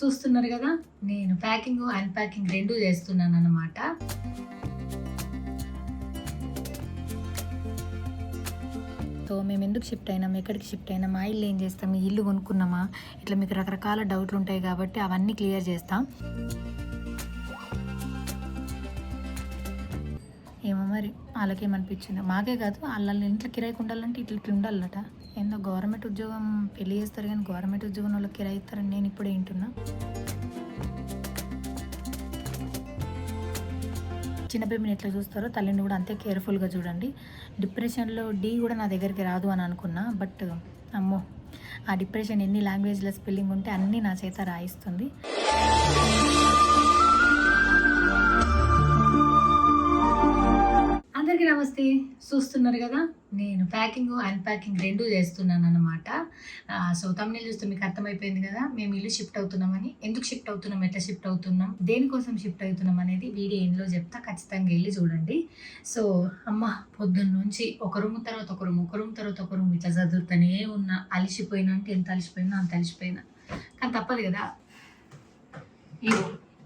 చూస్తున్నారు కదా! నేను ప్యాకింగ్, అన్‌ప్యాకింగ్ 2 చేస్తున్నాననమాట. సో, మేమెందుకు షిఫ్ట్ అయినాం, ఎక్కడికి షిఫ్ట్ అయినాం, మా ఇల్లు ఏం చేస్తాం, ఈ ఇల్లు కొనుక్కున్నామా, ఇట్లా మీకు రకరకాల డౌట్లు ఉంటాయి కాబట్టి అవన్నీ క్లియర్ చేస్తాం. ఏమో మరి వాళ్ళకేమనిపించిందో, మాకే కాదు వాళ్ళ ఇంట్లో కిరాయికి ఉండాలంటే ఇట్లా ఉండాలట. ఏందో గవర్నమెంట్ ఉద్యోగం పెళ్లి చేస్తారు కానీ గవర్నమెంట్ ఉద్యోగం వాళ్ళకి కిరాయి ఇస్తారని నేను ఇప్పుడే వింటున్నా. చిన్న బేబీని ఎట్లా చూస్తారో తల్లిని కూడా అంతే కేర్ఫుల్గా చూడండి. డిప్రెషన్లో డి కూడా నా దగ్గరికి రాదు అని అనుకున్నా, బట్ అమ్మో, ఆ డిప్రెషన్ ఎన్ని లాంగ్వేజ్ల స్పెల్లింగ్ ఉంటే అన్నీ నా చేత రాయిస్తుంది. అందరికీ నమస్తే. చూస్తున్నారు కదా, నేను ప్యాకింగ్, అన్‌ప్యాకింగ్ 2 చేస్తున్నాననమాట. సో, థంబ్‌నెయిల్ చూస్తే మీకు అర్థమైపోయింది కదా, మేము ఇల్లు షిఫ్ట్ అవుతున్నామని. ఎందుకు షిఫ్ట్ అవుతున్నాం, ఎట్లా షిఫ్ట్ అవుతున్నాం, దేనికోసం షిఫ్ట్ అవుతున్నాం అనేది వీడియో ఎండ్‌లో చెప్తా, ఖచ్చితంగా వెళ్ళి చూడండి. సో, అమ్మ పొద్దున్న నుంచి ఒక రూమ్ తర్వాత ఒక రూమ్, ఒక రూమ్ తర్వాత ఒక రూమ్ ఇట్లా చదువుతూనే ఉన్నా. అలిసిపోయినా అంటే ఎంత అలిసిపోయినా అంత అలిసిపోయినా, కానీ తప్పదు కదా. ఇగో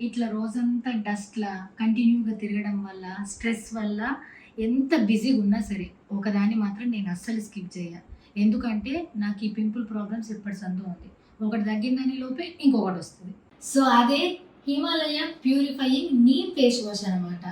ఇట్లా రోజంతా డస్ట్‌లా కంటిన్యూగా తిరగడం వల్ల, స్ట్రెస్ వల్ల ఎంత బిజీగా ఉన్నా సరే ఒకదాన్ని మాత్రం నేను అస్సలు స్కిప్ చేయ. ఎందుకంటే నాకు ఈ పింపుల్ ప్రాబ్లమ్స్ ఎప్పటి సందో ఉంది. ఒకటి తగ్గిందని లోపే ఇంకొకటి వస్తుంది. సో అదే Himalaya purifying neem face wash అనమాట.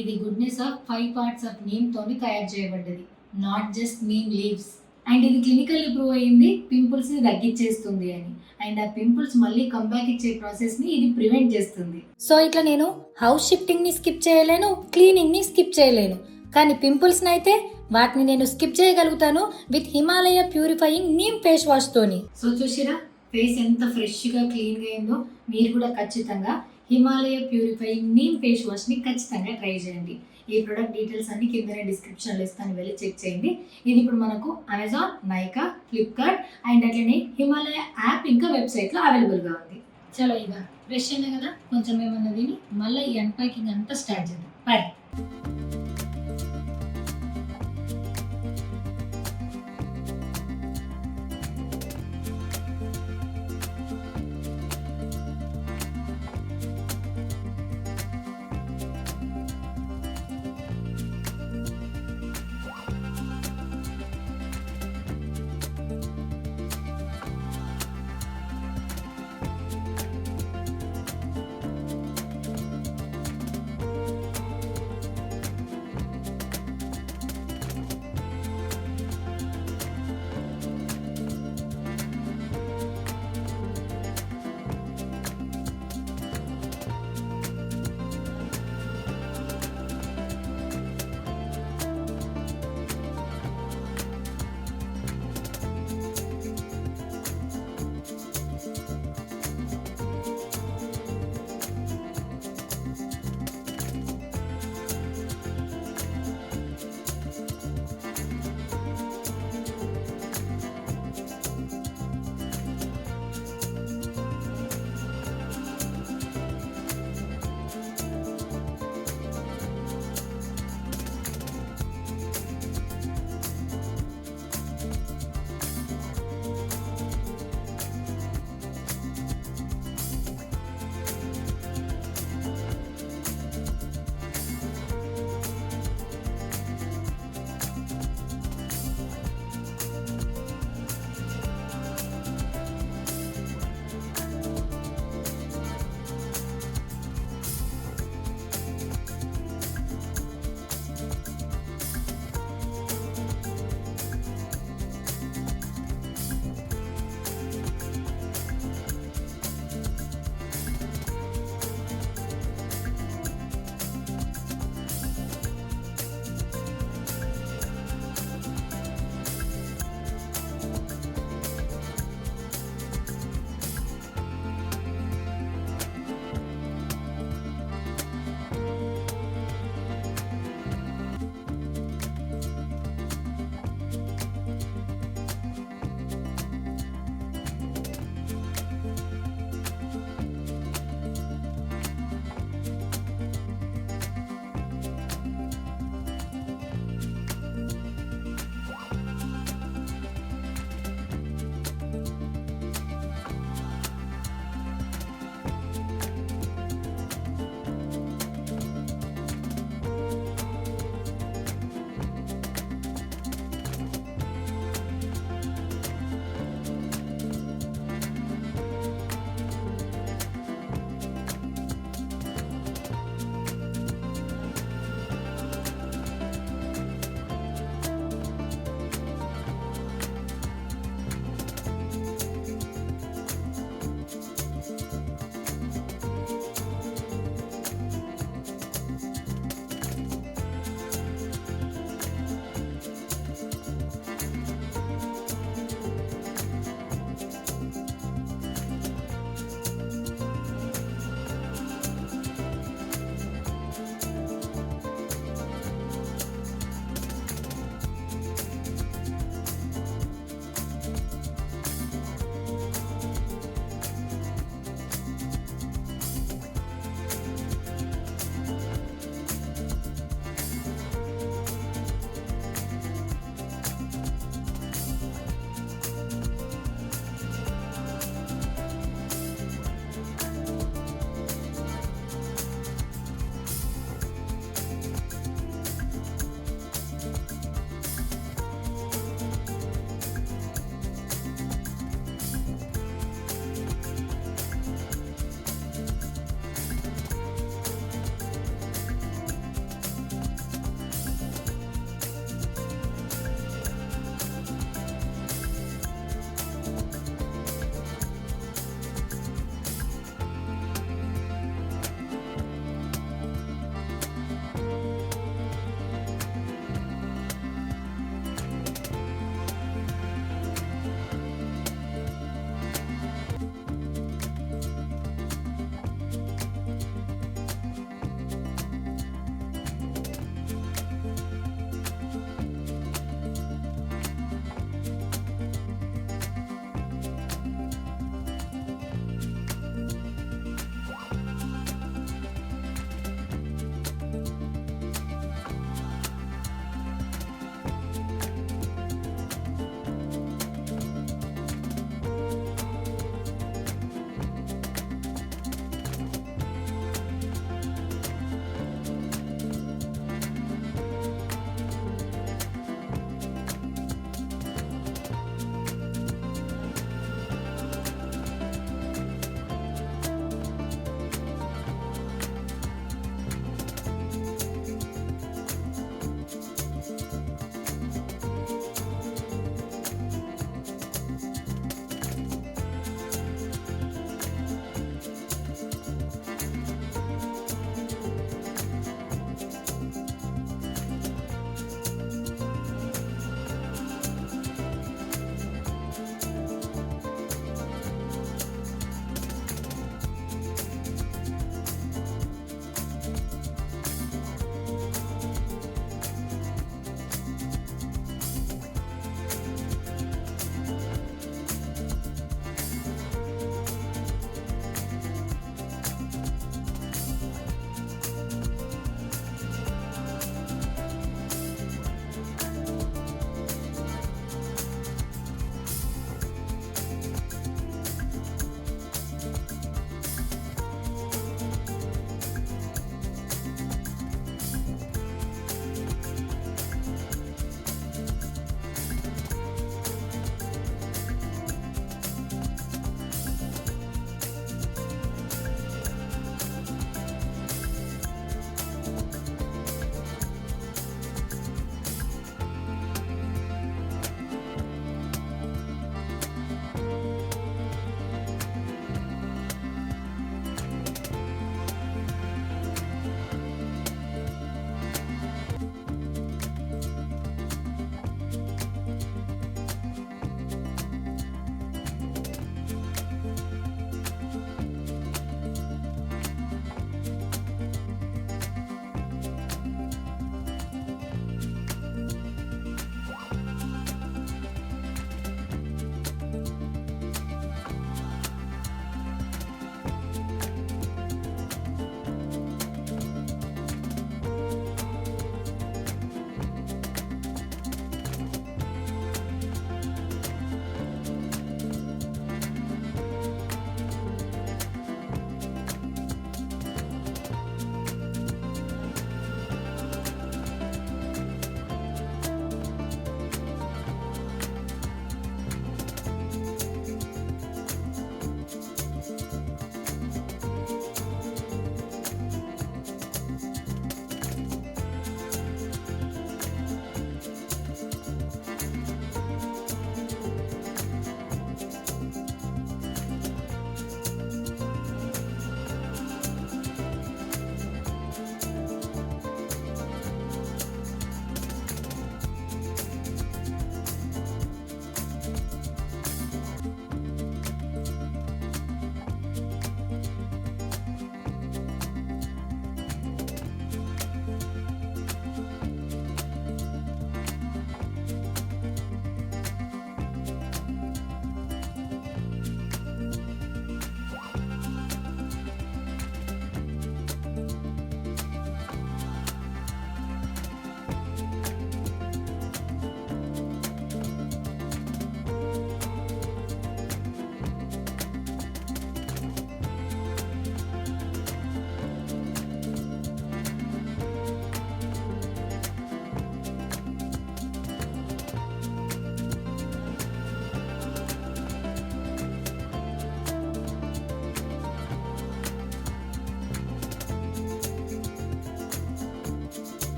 ఇది goodness of 5 parts of neem తోని తయారు చేయబడ్డది, not just neem leaves. And ఇది క్లినికల్లీ ప్రూవ్ అయ్యింది పింపుల్స్ ని తగ్గించేస్తుంది అని. అండ్ ఆ పింపుల్స్ మళ్ళీ కంబ్యాక్ ఇచ్చే ప్రాసెస్ ని ఇది ప్రివెంట్ చేస్తుంది. సో ఇట్లా నేను హౌస్ షిఫ్టింగ్ ని స్కిప్ చేయలేను, క్లీనింగ్ ని స్కిప్ చేయలేను, కానీ పింపుల్స్ అయితే వాటిని నేను స్కిప్ చేయగలుగుతాను with Himalaya purifying neem face wash తోని. సో చూసిరా ఫేస్ ఎంత ఫ్రెష్ గా క్లీన్ గా అయిందో. మీరు కూడా ఖచ్చితంగా Himalaya purifying neem face wash ని ఖచ్చితంగా ట్రై చేయండి. ఈ ప్రొడక్ట్ డీటెయిల్స్ అన్ని కిందనే డిస్క్రిప్షన్లో ఇస్తాను, వెళ్ళి చెక్ చేయండి. ఇది ఇప్పుడు మనకు అమెజాన్, నైకా, ఫ్లిప్కార్ట్ అండ్ అట్లనే హిమాలయ యాప్ ఇంకా వెబ్సైట్లో అవైలబుల్గా ఉంది. చలో ఇక ఫ్రెష్ అయినా కదా, కొంచెం ఏమన్నా తిని మళ్ళీ ఈ అన్ప్యాకింగ్ అంతా స్టార్ట్ చేద్దాం. బాయ్.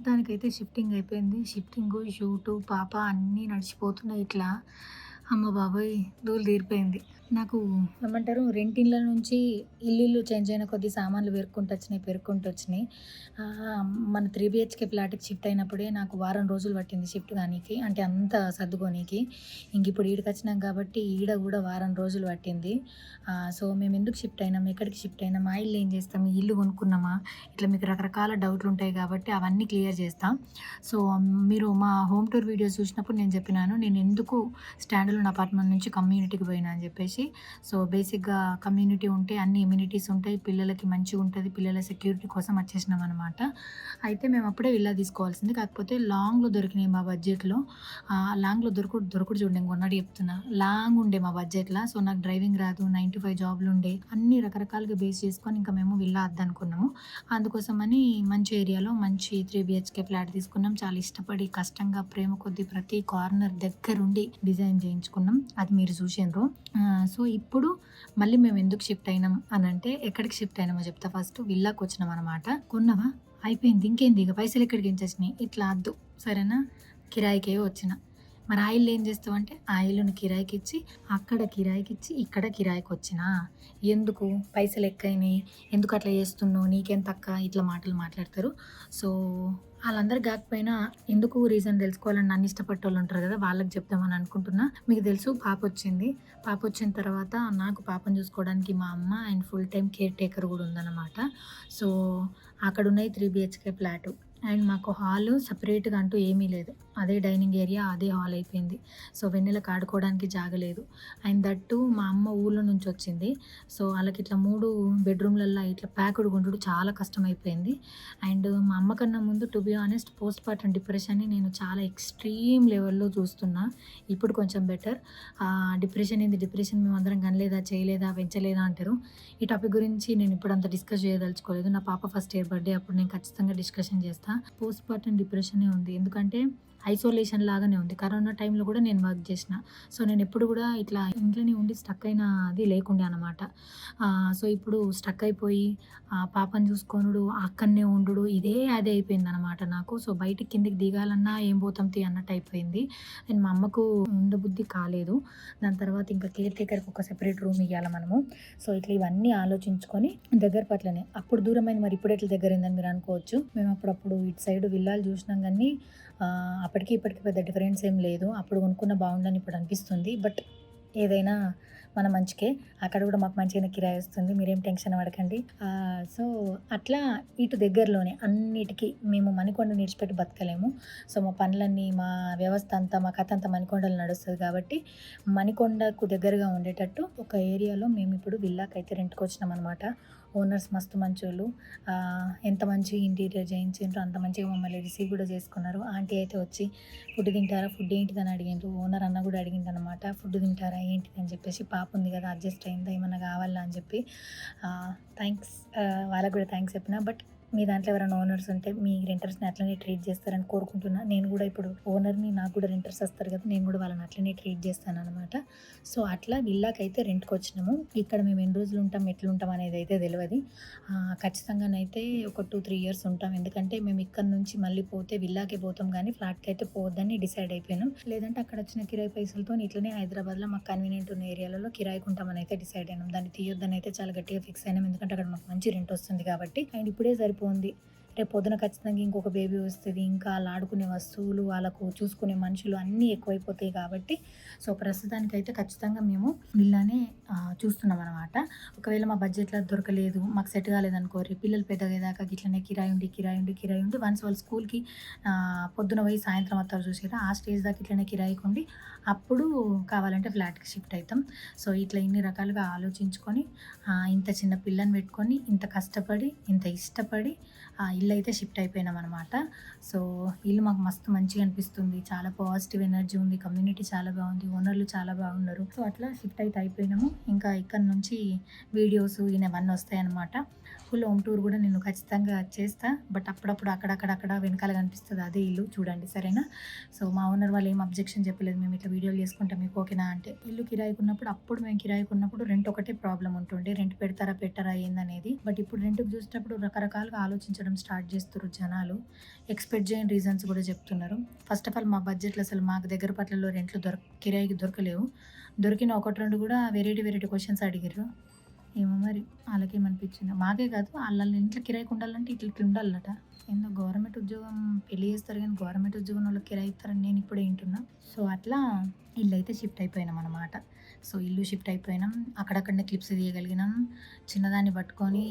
మొత్తానికైతే షిఫ్టింగ్ అయిపోయింది. షిఫ్టింగు, షూటు, పాప అన్నీ నడిచిపోతున్నాయి ఇట్లా. అమ్మ బాబోయ్! ధూళి తీరిపోయింది. నాకు ఏమంటారు రెంటిళ్ళ నుంచి ఇల్లు చేంజ్ అయిన కొద్దీ సామాన్లు పేరుకుంటొచ్చినాయి. మన 3 బీహెచ్‌కే ఫ్లాట్‌కి షిఫ్ట్ అయినప్పుడే నాకు వారం రోజులు పట్టింది షిఫ్ట్ కానీకి. అంటే అంతా సర్దుకోనీకి. ఇప్పుడు ఈడకొచ్చినాం కాబట్టి ఈడ కూడా వారం రోజులు పట్టింది. సో, మేము ఎందుకు షిఫ్ట్ అయినాం? ఎక్కడికి షిఫ్ట్ అయినాం? మా ఇల్లు ఏం చేస్తాం? ఈ ఇల్లు కొనుక్కున్నామా? ఇట్లా మీకు రకరకాల డౌట్లు ఉంటాయి కాబట్టి అవన్నీ క్లియర్ చేస్తాం. సో, మీరు మా హోమ్ టూర్ వీడియోస్ చూసినప్పుడు నేను చెప్పినాను. నేను ఎందుకు స్టాండర్డ్ అపార్ట్మెంట్ నుంచి కమ్యూనిటీకి పోయినా అని చెప్పేసి. సో, బేసిక్‌గా కమ్యూనిటీ ఉంటే అన్ని ఎమ్యూనిటీస్ ఉంటాయి. పిల్లలకి మంచిగా ఉంటుంది. పిల్లల సెక్యూరిటీ కోసం వచ్చేసినాం అనమాట. అయితే మేము అప్పుడే విల్లా తీసుకోవాల్సింది. కాకపోతే లాంగ్‌లో దొరికినాయి మా బడ్జెట్‌లో. లాంగ్‌లో దొరుకుడు చూడు నేను కొన్నట్టు చెప్తున్నా. లాంగ్ ఉండే మా బడ్జెట్‌లో. సో, నాకు డ్రైవింగ్ రాదు. 9-5 జాబ్‌లు ఉండే. అన్ని రకరకాలుగా బేస్ చేసుకొని ఇంకా మేము విల్లా వద్దనుకున్నాము. అందుకోసమని మంచి ఏరియాలో మంచి 3 బీహెచ్‌కే ఫ్లాట్ తీసుకున్నాం. చాలా ఇష్టపడి కష్టంగా ప్రేమ కొద్దీ ప్రతి కార్నర్ దగ్గరుండి డిజైన్ చేయించుకున్నాం. అది మీరు చూసిండ్రు. సో, ఇప్పుడు మళ్ళీ మేము ఎందుకు షిఫ్ట్ అయినాం అనంటే ఎక్కడికి షిఫ్ట్ అయినామో చెప్తా. ఫస్ట్ విల్లాకి వచ్చినాం అనమాట. కొన్నావా? అయిపోయింది. ఇంకేంది ఇక పైసలు ఎక్కడికి ఎంచొచ్చినాయి? ఇట్లా వద్దు సరేనా? కిరాయికే వచ్చిన. మరి ఆ ఇల్లు ఏం చేస్తావంటే ఆ ఇల్లుని కిరాయికిచ్చి అక్కడ కిరాయికిచ్చి ఇక్కడ కిరాయికొచ్చినా. ఎందుకు? పైసలు ఎక్కువైనాయి. ఎందుకు అట్లా చేస్తున్నావు? నీకేం తక్కువ? ఇట్లా మాటలు మాట్లాడతారు. సో, ఆళ్ళందరికి గాకపోయినా ఎందుకు రీజన్ తెలుసుకోవాలని నన్ను ఇష్టపట్టేవాళ్ళు ఉంటారు కదా! వాళ్ళకి చెప్దామని అనుకుంటున్నా. మీకు తెలుసు పాపొచ్చింది. పాపొచ్చిన తర్వాత నాకు పాపను చూసుకోవడానికి మా అమ్మ and full time care taker కూడా ఉందన్నమాట. సో, అక్కడున్నయి 3 బీహెచ్‌కే ఫ్లాటు. అండ్ మాకు హాలు సెపరేట్‌గా అంటూ ఏమీ లేదు. అదే డైనింగ్ ఏరియా, అదే హాల్ అయిపోయింది. సో, వెన్నెలకు ఆడుకోవడానికి జాగ లేదు. అండ్ దట్ టూ మా అమ్మ ఊర్లో నుంచి వచ్చింది. సో, ఆళ్ళకిట్లా 3 బెడ్‌రూమ్‌లల్లా ఇట్లా ప్యాక్‌డ్‌గా ఉండుడు చాలా కష్టమైపోయింది. అండ్ మా అమ్మ కన్నా ముందు to be honest post partum డిప్రెషన్‌ని నేను చాలా ఎక్స్‌ట్రీమ్ లెవెల్‌లో చూస్తున్నా. ఇప్పుడు కొంచెం బెటర్. డిప్రెషన్ ఏంది? డిప్రెషన్ మేమందరం కనలేదా, చేయలేదా, పెంచలేదా అంటారు. ఈ టాపిక్ గురించి నేను ఇప్పుడు అంత డిస్కస్ చేయదలుచుకోలేదు. నా పాప ఫస్ట్ ఇయర్ బర్త్‌డే అప్పుడు నేను ఖచ్చితంగా డిస్కషన్ చేస్తా. పోస్ట్ పార్టమ్ డిప్రెషనే ఉంది. ఎందుకంటే ఐసోలేషన్ లాగానే ఉంది. కరోనా టైంలో కూడా నేను వర్క్ చేసిన. సో, నేను ఎప్పుడు కూడా ఇట్లా ఇంట్లోనే ఉండి స్టక్ అయిన అది లేకుండే అనమాట. సో, ఇప్పుడు స్టక్ అయిపోయి పాపను చూసుకొనుడు, అక్కడనే ఉండుడు ఇదే అదే అయిపోయిందనమాట నాకు. సో, బయటికి కిందకి దిగాలన్నా ఏం పోతాం తీ అన్నట్టు అయిపోయింది. అండ్ మా అమ్మకు ఉండబుద్ధి కాలేదు. దాని తర్వాత ఇంకా కేర్ టేకర్‌కి ఒక సెపరేట్ రూమ్ ఇయ్యాల మనము. సో, ఇట్లా ఇవన్నీ ఆలోచించుకొని దగ్గర పట్లనే అప్పుడు దూరమైంది మరి ఇప్పుడు ఎట్లా దగ్గరైందని మీరు అనుకోవచ్చు. మేము అప్పుడప్పుడు ఇటు సైడ్ విల్లాలు చూసినాం కానీ అప్పటికి ఇప్పటికి పెద్ద డిఫరెన్స్ ఏం లేదు. అప్పుడు కొనుక్కున్న బాగుండని ఇప్పుడు అనిపిస్తుంది. బట్ ఏదైనా మన మంచికే. అక్కడ కూడా మాకు మంచిగానే కిరాయి వస్తుంది. మీరేం టెన్షన్ పడకండి. సో, అట్లా ఇటు దగ్గరలోనే అన్నిటికి మేము మణికొండని విడిచిపెట్టి బతకలేము. సో, మా పనులన్నీ మా వ్యవస్థ అంతా మా కథ అంతా మణికొండలో నడుస్తుంది కాబట్టి మణికొండకు దగ్గరగా ఉండేటట్టు ఒక ఏరియాలో మేము ఇప్పుడు విల్లాకైతే రెంట్‌కి వచ్చినాం అనమాట. ఓనర్స్ మస్తు మంచోళ్ళు. ఎంత మంచి ఇంటీరియర్ చేయించిండ్రో అంత మంచిగా మమ్మల్ని రిసీవ్ కూడా చేసుకున్నారు. ఆంటీ అయితే వచ్చి ఫుడ్ తింటారా? ఫుడ్ ఏంటిదని అడిగిండ్రు. ఓనర్ అన్న కూడా అడిగిండనమాట. ఫుడ్ తింటారా ఏంటిది అని చెప్పేసి. పాప ఉంది కదా అడ్జస్ట్ అయిందా ఏమన్నా కావాలా అని చెప్పి. థ్యాంక్స్, వాళ్ళకి కూడా థ్యాంక్స్ చెప్పిన. బట్ మీ దాంట్లో ఎవరైనా ఓనర్స్ ఉంటే మీ రెంటర్స్ని అట్లనే ట్రీట్ చేస్తారని కోరుకుంటున్నా. నేను కూడా ఇప్పుడు ఓనర్ని, నాకు కూడా రెంటర్స్ వస్తారు కదా, నేను కూడా వాళ్ళని అట్లనే ట్రీట్ చేస్తాను అనమాట. సో, అట్లా విల్లాకైతే రెంట్కి వచ్చినాము. ఇక్కడ మేము ఎన్ని రోజులు ఉంటాం ఎట్లుంటాం అనేది అయితే తెలియదు. ఖచ్చితంగానైతే ఒక 2-3 ఇయర్స్ ఉంటాం. ఎందుకంటే మేము ఇక్కడ నుంచి మళ్ళీ పోతే విల్లాకే పోతాం కానీ ఫ్లాట్కి అయితే పోవద్దని డిసైడ్ అయిపోయినాం. లేదంటే అక్కడ వచ్చిన కిరాయి పైసలతో ఇట్లనే హైదరాబాద్లో మాకు కన్వీనియంట్ ఉన్న ఏరియాలలో కిరాయికి ఉంటామని అయితే డిసైడ్ అయినాం. దాన్ని తీయొద్దని అయితే చాలా గట్టిగా ఫిక్స్ అయినాం. ఎందుకంటే అక్కడ మాకు మంచి రెంట్ వస్తుంది కాబట్టి. అండ్ ఇప్పుడే సరిపోతుంది. రేపు పొద్దున ఖచ్చితంగా ఇంకొక బేబీ వస్తుంది. ఇంకా వాళ్ళు ఆడుకునే వస్తువులు, వాళ్ళకు చూసుకునే మనుషులు అన్నీ ఎక్కువైపోతాయి కాబట్టి సో, ప్రస్తుతానికైతే ఖచ్చితంగా మేము విల్లానే చూస్తున్నాం అనమాట. ఒకవేళ మా బడ్జెట్లో దొరకలేదు, మాకు సెట్ కాలేదనుకోరి పిల్లలు పెద్దగయ్యేదాకా ఇట్లనే కిరాయి ఉండి వన్స్ వాళ్ళు స్కూల్కి పొద్దున పోయి సాయంత్రం వస్తారు చూసారా, ఆ స్టేజ్ దాకా ఇట్లనే కిరాయికి ఉండి అప్పుడు కావాలంటే ఫ్లాట్కి షిఫ్ట్ అవుతాం. సో, ఇట్లా ఇన్ని రకాలుగా ఆలోచించుకొని ఇంత చిన్న పిల్లని పెట్టుకొని ఇంత కష్టపడి ఇంత ఇష్టపడి ఇల్లు అయితే షిఫ్ట్ అయిపోయినాం అనమాట. సో, ఇల్లు మాకు మస్తు మంచిగా అనిపిస్తుంది. చాలా పాజిటివ్ ఎనర్జీ ఉంది. కమ్యూనిటీ చాలా బాగుంది. ఓనర్లు చాలా బాగున్నారు. సో, అట్లా షిఫ్ట్ అయితే అయిపోయినాము. ఇంకా ఇక్కడ నుంచి వీడియోస్ ఇవన్నీ వస్తాయి అనమాట. ఫుల్ హోమ్ టూర్ కూడా నేను ఖచ్చితంగా చేస్తా. బట్ అప్పుడప్పుడు అక్కడ వెనకాల కనిపిస్తుంది అదే ఇల్లు చూడండి, సరేనా? సో మా ఓనర్ వాళ్ళు ఏం అబ్జెక్షన్ చెప్పలేదు, మేము ఇట్లా వీడియోలు చేసుకుంటాం మీకు ఓకేనా అంటే. ఇల్లు కిరాయికున్నప్పుడు అప్పుడు మేము కిరాయికున్నప్పుడు రెంట్ ఒకటే ప్రాబ్లం ఉంటుండే, రెంట్ పెడతారా పెట్టారా ఏందనేది. బట్ ఇప్పుడు రెంట్కి చూసేటప్పుడు రకరకాలుగా ఆలోచించడం స్టార్ట్ చేస్తారు జనాలు, ఎక్స్పెక్ట్ చేయని రీజన్స్ కూడా చెప్తున్నారు. ఫస్ట్ ఆఫ్ ఆల్ మా బడ్జెట్లో అసలు మాకు దగ్గర పట్లలో రెంట్లు కిరాయికి దొరకలేవు. దొరికిన ఒకటి రెండు కూడా వెరైటీ క్వశ్చన్స్ అడిగారు. ఏమో మరి వాళ్ళకేమనిపించిందో, మాకే కాదు వాళ్ళ ఇంట్లో కిరాయికి ఉండాలంటే ఇట్లా ఉండాలట. ఏందో గవర్నమెంట్ ఉద్యోగం పెళ్లి చేస్తారు కానీ గవర్నమెంట్ ఉద్యోగం వాళ్ళకి కిరాయి ఇస్తారని నేను ఇప్పుడే వింటున్నా. సో అట్లా ఇల్లు అయితే షిఫ్ట్ అయిపోయినాం అనమాట. సో ఇల్లు షిఫ్ట్ అయిపోయినాం, అక్కడక్కడనే క్లిప్స్ తీయగలిగినాం. చిన్నదాన్ని పట్టుకొని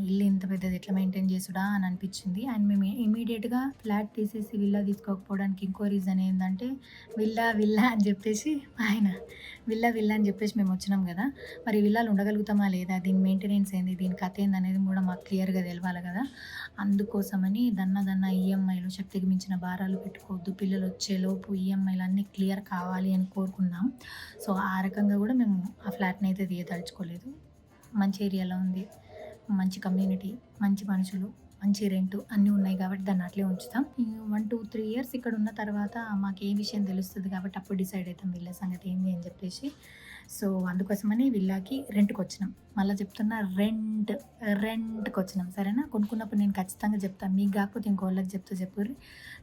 ఇల్లు ఇంత పెద్దది ఎట్లా మెయింటైన్ చేసుడా అని అనిపించింది. అండ్ మేము ఇమీడియట్గా ఫ్లాట్ తీసేసి విల్లా తీసుకోకపోవడానికి ఇంకో రీజన్ ఏంటంటే, విల్లా అని చెప్పేసి ఆయన విల్లా అని చెప్పేసి మేము వచ్చినాం కదా, మరి విల్లాలు ఉండగలుగుతామా లేదా, దీని మెయింటెనెన్స్ ఏంది, దీని కథ ఏంది అనేది కూడా మాకు క్లియర్గా తెలవాలి కదా. అందుకోసమని దన్న ఈఎంఐలు, శక్తికి మించిన భారాలు పెట్టుకోవద్దు, పిల్లలు వచ్చేలోపు ఈఎంఐలు అన్నీ క్లియర్ కావాలి అని కోరుకున్నాం. సో ఆ రకంగా కూడా మేము ఆ ఫ్లాట్ని అయితే తీయదలుచుకోలేదు. మంచి ఏరియాలో ఉంది, మంచి కమ్యూనిటీ, మంచి మనుషులు, మంచి రెంట్ అన్నీ ఉన్నాయి కాబట్టి దాన్ని అట్లే ఉంచుతాం. 1-2-3 ఇయర్స్ ఇక్కడ ఉన్న తర్వాత మాకు ఏ విషయం తెలుస్తుంది కాబట్టి అప్పుడు డిసైడ్ అవుతాం విల్లా సంగతి ఏంది అని చెప్పేసి. సో అందుకోసమని విల్లాకి రెంట్కి వచ్చినాం. మళ్ళీ చెప్తున్నా, రెంట్కి వచ్చినాం, సరేనా? కొనుక్కున్నప్పుడు నేను ఖచ్చితంగా చెప్తాను, మీకు కాకపోతే ఇంకోళ్ళకి చెప్పుర్రి.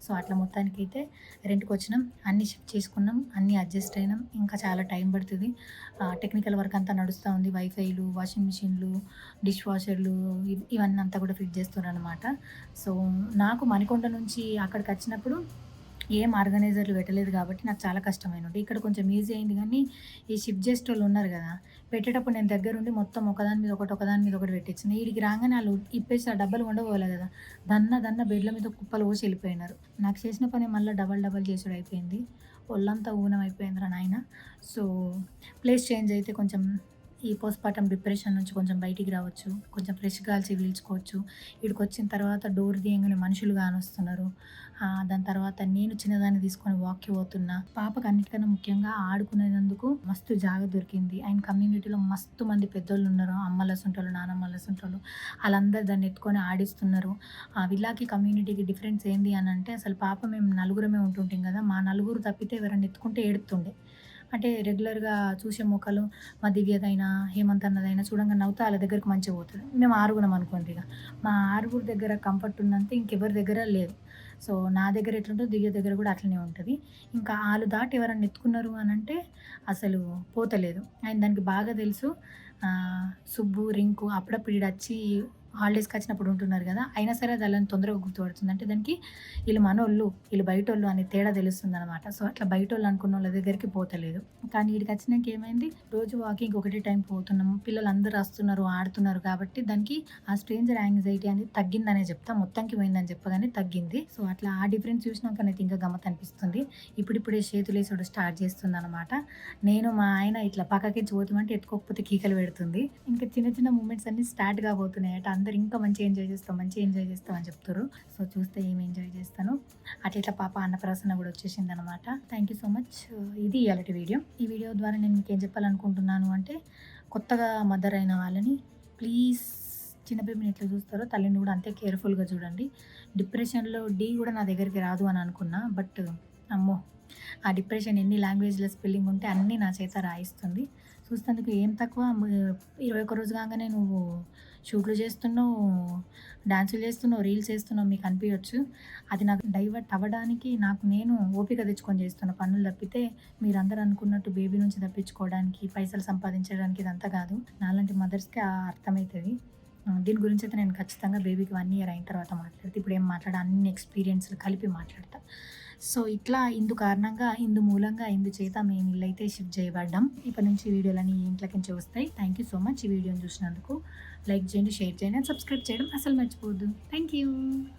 సో అట్లా మొత్తానికి అయితే రెంట్కి వచ్చినాం, అన్నీ షిఫ్ట్ చేసుకున్నాం, అన్నీ అడ్జస్ట్ అయినాం. ఇంకా చాలా టైం పడుతుంది. టెక్నికల్ వర్క్ అంతా నడుస్తూ ఉంది, వైఫైలు, వాషింగ్ మిషన్లు, డిష్ వాషర్లు ఇవన్నీ అంతా కూడా ఫిట్ చేస్తున్నారు అనమాట. సో నాకు మణికొండ నుంచి అక్కడికి వచ్చినప్పుడు ఏం ఆర్గనైజర్లు పెట్టలేదు కాబట్టి నాకు చాలా కష్టమైన ఉండే. ఇక్కడ కొంచెం ఈజీ అయింది, కానీ ఈ షిఫ్ట్ చేసే వాళ్ళు ఉన్నారు కదా, పెట్టేటప్పుడు నేను దగ్గరుండి మొత్తం ఒకదాని మీద ఒకటి పెట్టించిన. వీడికి రాగానే వాళ్ళు ఇప్పేసి ఆ డబ్బాలు ఉండబోలే కదా, దన్న బెడ్ల మీద కుప్పలు పోసి వెళ్ళిపోయినారు. నాకు చేసిన పని మళ్ళీ డబల్ చేసుడు అయిపోయింది, ఒళ్ళంతా ఊనం అయిపోయిందిరా నాయన. సో ప్లేస్ చేంజ్ అయితే కొంచెం ఈ పోస్ట్మార్టం డిప్రెషన్ నుంచి కొంచెం బయటికి రావచ్చు, కొంచెం ఫ్రెష్ గాల్చి పీల్చుకోవచ్చు. ఇక్కడికి వచ్చిన తర్వాత డోర్ తీయంగానే మనుషులు కానొస్తున్నారు. దాని తర్వాత నేను చిన్నదాన్ని తీసుకొని వాక్కి పోతున్నా. పాపకు అన్నిటికన్నా ముఖ్యంగా ఆడుకునేందుకు మస్తు జాగా దొరికింది. అండ్ కమ్యూనిటీలో మస్తు మంది పెద్దోళ్ళు ఉన్నారు, అమ్మలసుంటోళ్ళు, నానమ్మలసుంటోళ్ళు, వాళ్ళందరూ దాన్ని ఎత్తుకొని ఆడిస్తున్నారు. ఆ విల్లాకి కమ్యూనిటీకి డిఫరెన్స్ ఏంది అని అంటే, అసలు పాప మేము నలుగురమే ఉంటుంటాం కదా, మా నలుగురు తప్పితే ఎవరైనా ఎత్తుకుంటే ఏడుతుండే. అంటే రెగ్యులర్గా చూసే మొక్కలు మా దివ్యదైనా హేమంత్ అన్నదైనా చూడంగా నవ్వుతా వాళ్ళ దగ్గరకు మంచిగా పోతుంది. మేము ఆరుగురం అనుకోండి, ఇక మా ఆరుగురు దగ్గర కంఫర్ట్ ఉన్నంత ఇంకెవరి దగ్గర లేదు. సో నా దగ్గర ఎట్లుంటుందో దివ్య దగ్గర కూడా అట్లనే ఉంటుంది. ఇంకా వాళ్ళు దాటి ఎవరన్నా ఎత్తుకున్నారు అని అంటే అసలు పోతలేదు. అండ్ దానికి బాగా తెలుసు. సుబ్బు, రింకు అప్పుడప్పుడు ఈడ వచ్చి హాలిడేస్కి వచ్చినప్పుడు ఉంటున్నారు కదా, అయినా సరే అది వాళ్ళని తొందరగా గుర్తుపడుతుంది. అంటే దానికి వీళ్ళు మనోళ్ళు, వీళ్ళు బయటోళ్ళు అనే తేడా తెలుస్తుంది అనమాట. సో అట్లా బయటోళ్ళు అనుకున్న వాళ్ళ దగ్గరికి పోతలేదు. కానీ వీడికి వచ్చినాక ఏమైంది, రోజు వాకింగ్ ఒకటే టైం పోతున్నాము, పిల్లలు అందరూ వస్తున్నారు, ఆడుతున్నారు కాబట్టి దానికి ఆ స్ట్రేంజర్ యాంగ్జైటీ అనేది తగ్గిందనే చెప్తా, మొత్తానికి పోయిందని చెప్పగానే తగ్గింది. సో అట్లా ఆ డిఫరెన్స్ చూసినాక నాకు ఇంకా గమ్మత్ అనిపిస్తుంది. ఇప్పుడిప్పుడే చేతులేసుడు స్టార్ట్ చేస్తుంది అనమాట. నేను మా ఆయన ఇట్లా పక్కకి పోతామంటే ఎత్తుకోకపోతే కీకలు పెడుతుంది. ఇంకా చిన్న మూమెంట్స్ అన్ని స్టార్ట్ కాబోతున్నాయి అట. అందరు ఇంకా మంచిగా ఎంజాయ్ చేస్తాం అని చెప్తారు. సో చూస్తే ఏం ఎంజాయ్ చేస్తాను. అట్లా పాప అన్నప్రాసన కూడా వచ్చేసింది అనమాట. Thank you so much. ఇది ఇవాళటి వీడియో. ఈ వీడియో ద్వారా నేను మీకు ఏం చెప్పాలనుకుంటున్నాను అంటే, కొత్తగా మదర్ అయిన వాళ్ళని ప్లీజ్, చిన్న బేబీని ఎట్లా చూస్తారో తల్లిని కూడా అంతే కేర్ఫుల్గా చూడండి. డిప్రెషన్లో కూడా నా దగ్గరికి రాదు అని అనుకున్నా, బట్ అమ్మో, ఆ డిప్రెషన్ ఎన్ని లాంగ్వేజ్లో స్పెల్లింగ్ ఉంటే అన్నీ నా చేత రాయిస్తుంది. చూస్తేందుకు ఏం తక్కువ, 21 రోజు కాగానే నువ్వు షూట్లు చేస్తున్నావు, డాన్సులు చేస్తున్నావు, రీల్స్ చేస్తున్నావు మీకు అనిపించవచ్చు. అది నాకు డైవర్ట్ అవ్వడానికి నేను ఓపిక తెచ్చుకొని చేస్తున్న పనులు తప్పితే, మీరందరూ అనుకున్నట్టు బేబీ నుంచి తప్పించుకోవడానికి, పైసలు సంపాదించడానికి ఇదంతా కాదు. నాలాంటి మదర్స్కి అర్థమవుతుంది. దీని గురించి అయితే నేను ఖచ్చితంగా బేబీకి 1 ఇయర్ అయిన తర్వాత మాట్లాడితే, ఇప్పుడు ఏం మాట్లాడా, అన్ని ఎక్స్పీరియన్స్లు కలిపి మాట్లాడతా. సో ఇట్లా ఇందు మూలంగా చేత మేము ఇల్లు అయితే షిఫ్ట్ చేయబడ్డాం. ఇప్పటి నుంచి వీడియోలన్నీ ఇంట్లోకి నుంచి వస్తాయి. Thank you so much. ఈ వీడియోని చూసినందుకు లైక్ చేయండి, షేర్ చేయండి, అండ్ సబ్స్క్రైబ్ చేయడం అసలు మర్చిపోవద్దు. Thank you.